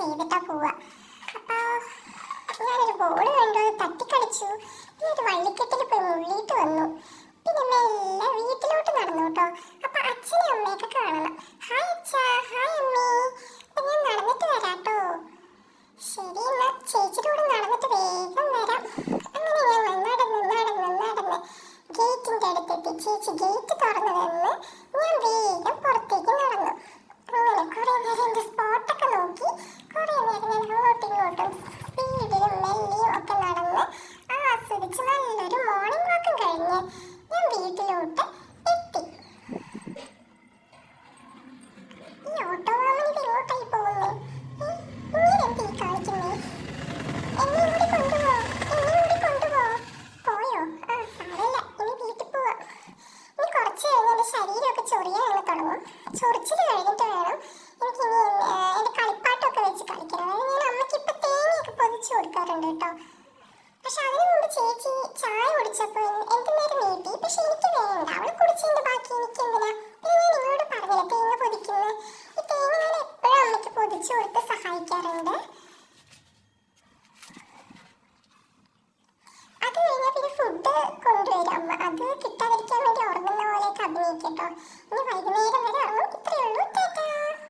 ചെയ്തിട്ടാ പോവാ. അപ്പൊ ഞാനൊരു ബോൾ കണ്ടു, അത് തട്ടിക്കളിച്ചു. പിന്നെ ഒരു വള്ളിക്കെട്ടിൽ പോയി മുള്ളിയിട്ട് വന്നു. പിന്നെ മെല്ലെ വീട്ടിലോട്ട് നടന്നു കേട്ടോ. അപ്പൊ അച്ഛനും അമ്മയൊക്കെ കാണണം. ഹായ് അച്ഛാ, ഹായ് അമ്മേ, അപ്പൊ ഞാൻ നടന്നിട്ട് വരാട്ടോ. ശരി എന്നാ, ചേച്ചിയുടെ കൂടെ നടന്നിട്ട് വേഗം വരാം. അങ്ങനെ ഞാൻ നടന്ന് ഗേറ്റിന്റെ അടുത്തെത്തി. ചേച്ചി ഗേറ്റ് തുറന്നു തന്ന് ഞാൻ വേഗം പുറത്തേക്ക് നടന്നു. അങ്ങനെ കുറെ നേരം എന്റെ സ്പോട്ടൊക്കെ നോക്കി കുറെ നേരം ഞാൻ അങ്ങോട്ടും ഇങ്ങോട്ടും സ്പീഡിലും മെല്ലിയും ഒക്കെ നടന്ന് ആസ്വദിച്ച് നല്ലൊരു മോർണിംഗ് വാക്കും കഴിഞ്ഞ് ഞാൻ വീട്ടിലോട്ട് എത്തി. ഈ ഓട്ടോ മാമൻ ഇത് എങ്ങോട്ടായി പോകുന്നേ? ഇങ്ങനെന്താ ഈ കാണിക്കുന്നേ? എന്നെ കൂടി കൊണ്ടുപോ, പോയോ? ആ സാരമില്ല, ഇനി വീട്ടിൽ പോവാം. ഇനി കുറച്ച് കഴിഞ്ഞ് എന്റെ ശരീരമൊക്കെ ചൊറിയാൻ അങ്ങ് തുടങ്ങും. ചൊറിച്ചിൽ കഴിഞ്ഞിട്ട് വേണം എനിക്കിനി എന്റെ കളിപ്പാട്ടമൊക്കെ വെച്ച് കളിക്കണം. അതായത് ഞാൻ അമ്മയ്ക്ക് ഇപ്പൊ തേങ്ങയൊക്കെ പൊതിച്ചു കൊടുക്കാറുണ്ട് കേട്ടോ. പക്ഷെ അതിനു മുമ്പ് ചേച്ചി ചായ കുടിച്ചപ്പോൾ എനിക്ക് നേരം നീട്ടി. പക്ഷെ എനിക്ക് വേണ്ട, അവള് കുടിച്ചതിന്റെ ബാക്കി എനിക്ക് എന്തിനാ? പിന്നെ ഞാൻ നിങ്ങളോട് പറഞ്ഞില്ല തേങ്ങ പൊതിക്കുന്നത്. ഈ തേങ്ങ ഞാൻ എപ്പോഴും അമ്മയ്ക്ക് പൊതിച്ചു കൊടുത്ത് സഹായിക്കാറുണ്ട്. അത് കഴിഞ്ഞാൽ പിന്നെ ഫുഡ് കൊണ്ടുവരും അമ്മ. അത് കിട്ടാതിരിക്കാൻ വേണ്ടി ഉറങ്ങുന്ന പോലെയൊക്കെ അഭിനയിക്കട്ടോ. ഇനി വൈകുന്നേരം വരെ ഉറങ്ങും. ഇത്രയേ ഉള്ളൂ.